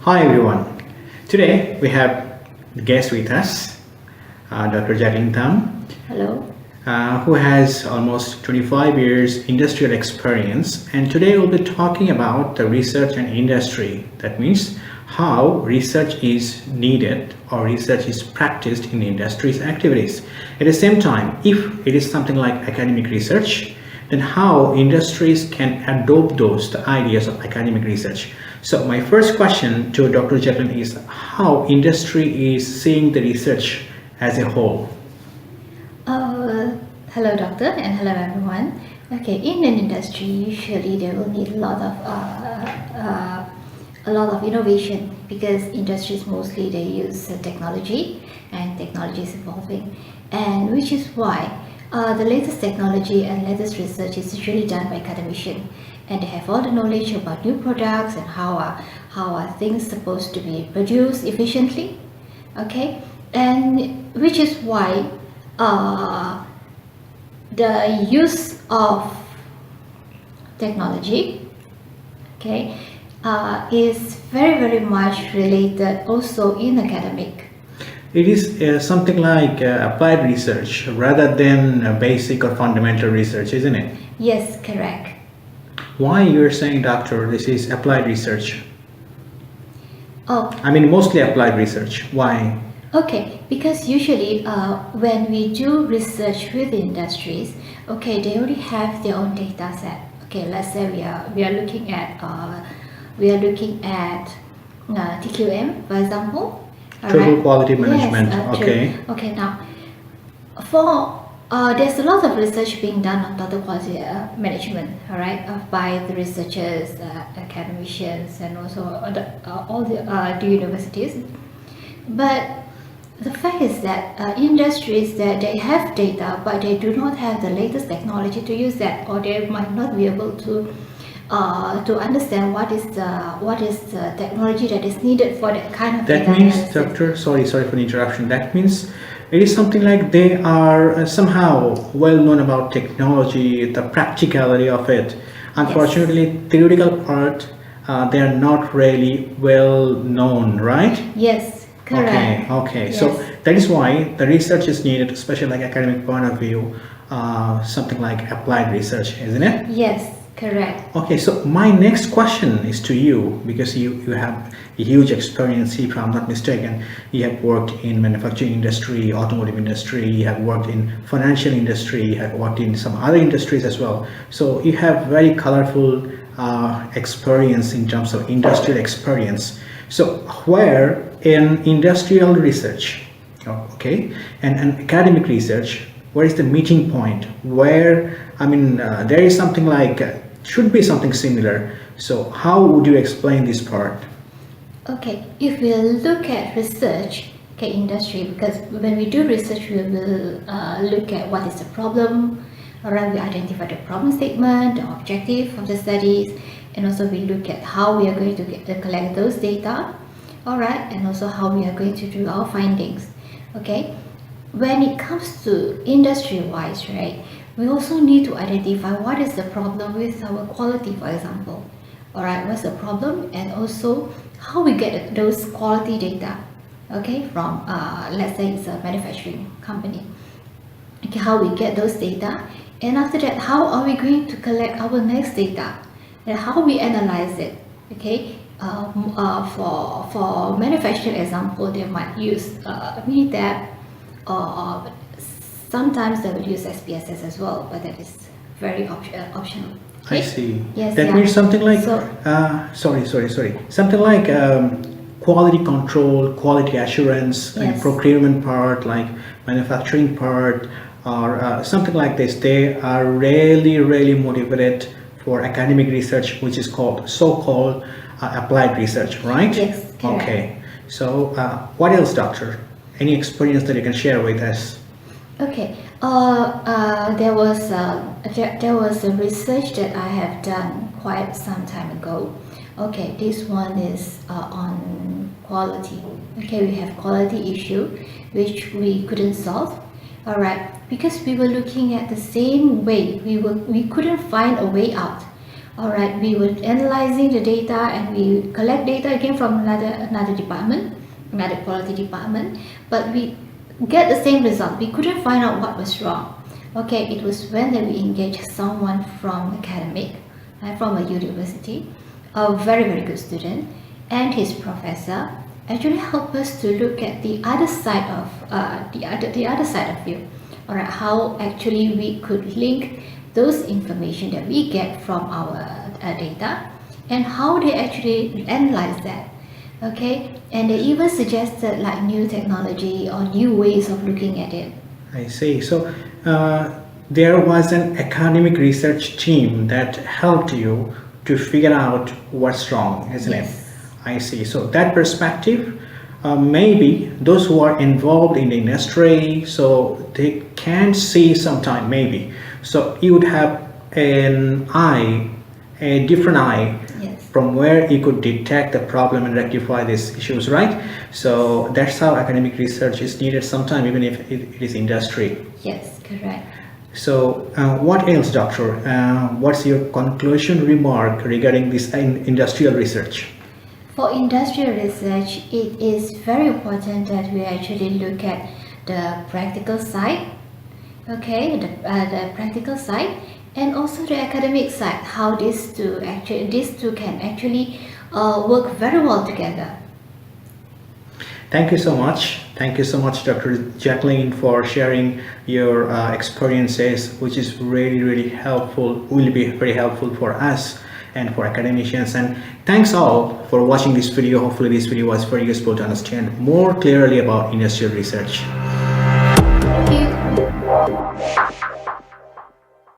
Hi everyone. Today we have the guest with us, Dr. Jacqueline Tam, Hello. who has almost 25 years industrial experience. And today we'll be talking about the research and industry. That means how research is needed or research is practiced in industry's activities. At the same time, if it is something like academic research, then how industries can adopt the ideas of academic research. So my first question to Dr. Jacqueline is how industry is seeing the research as a whole. Hello, doctor, and hello, everyone. Okay, in an industry, usually they will need a lot of innovation because industries mostly they use technology, and technology is evolving, and which is why the latest technology and latest research is usually done by academicians, and they have all the knowledge about new products and how are things supposed to be produced efficiently. Okay, and which is why the use of technology, okay, is very much related also in academic. It is something like applied research rather than basic or fundamental research, isn't it? Yes, correct. Why you're saying, doctor, this is applied research? Oh, I mean, mostly applied research. Why? okay, because usually when we do research with industries, okay, they already have their own data set. Okay, let's say we are looking at TQM, for example. Total quality management. Yes, okay. true. Okay, now for there's a lot of research being done on total quality management, all right, by the researchers, academicians, and also all the universities. But the fact is that industries that they have data, but they do not have the latest technology to use that, or they might not be able to understand what is the technology that is needed for that kind of That data means, analysis. doctor, sorry for the interruption. That means it is something like they are somehow well known about technology, the practicality of it. Unfortunately, theoretical part, they are not really well known, right? Yes, correct. Okay. Yes. So that is why the research is needed, especially like academic point of view, something like applied research, isn't it? Yes, correct. Okay, so my next question is to you because you have a huge experience, if I'm not mistaken. You have worked in manufacturing industry, automotive industry, you have worked in financial industry, you have worked in some other industries as well. So you have very colorful experience in terms of industrial experience. So where in industrial research, okay, and academic research, where is the meeting point? Where, I mean, there is something like, should be something similar. So how would you explain this part? Okay, if we look at research, okay, industry, because when we do research, we will look at what is the problem, alright, we identify the problem statement, the objective of the studies, and also we look at how we are going to collect those data, alright, and also how we are going to do our findings, okay. When it comes to industry-wise, right, we also need to identify what is the problem with our quality, for example. Alright, what's the problem, and also how we get those quality data, okay, from let's say it's a manufacturing company. Okay, how we get those data, and after that, how are we going to collect our next data, and how we analyze it, okay. For manufacturing example, they might use Minitab, or sometimes they will use SPSS as well, but that is very optional. I see. Yes, That yeah. means something like, So, sorry. Something like quality control, quality assurance, and Yes. procurement part, like manufacturing part, or something like this. They are really motivated for academic research, which is called so-called applied research, right? Yes, correct. Okay. So what else, doctor? Any experience that you can share with us? okay, there was a research that I have done quite some time ago. Okay, this one is on quality. Okay, we have quality issue which we couldn't solve. All right, because we were looking at the same way, we couldn't find a way out. Alright, we were analyzing the data and we collect data again from another department, another quality department, but we get the same result. We couldn't find out what was wrong. Okay, it was when we engaged someone from academic, from a university, a very good student, and his professor actually helped us to look at the other side of the other side of view. Alright, how actually we could link those information that we get from our data and how they actually analyze that. Okay, and they even suggested like new technology or new ways of looking at it. I see. So there was an academic research team that helped you to figure out what's wrong, isn't it? Yes. I see. So that perspective, maybe those who are involved in the industry, so they can see sometime maybe. So you would have an eye, a different eye, Yes. from where you could detect the problem and rectify these issues, right? So that's how academic research is needed sometime, even if it is industry. Yes, correct. So what else, doctor? What's your conclusion remark regarding this industrial research? For industrial research, it is very important that we actually look at the practical side, okay, the practical side, and also the academic side, how these two can actually work very well together. Thank you so much. Thank you so much, Dr. Jacqueline, for sharing your experiences, which is really helpful, will be very helpful for us and for academicians. And thanks all for watching this video. Hopefully this video was very useful to understand more clearly about industrial research. Thank you.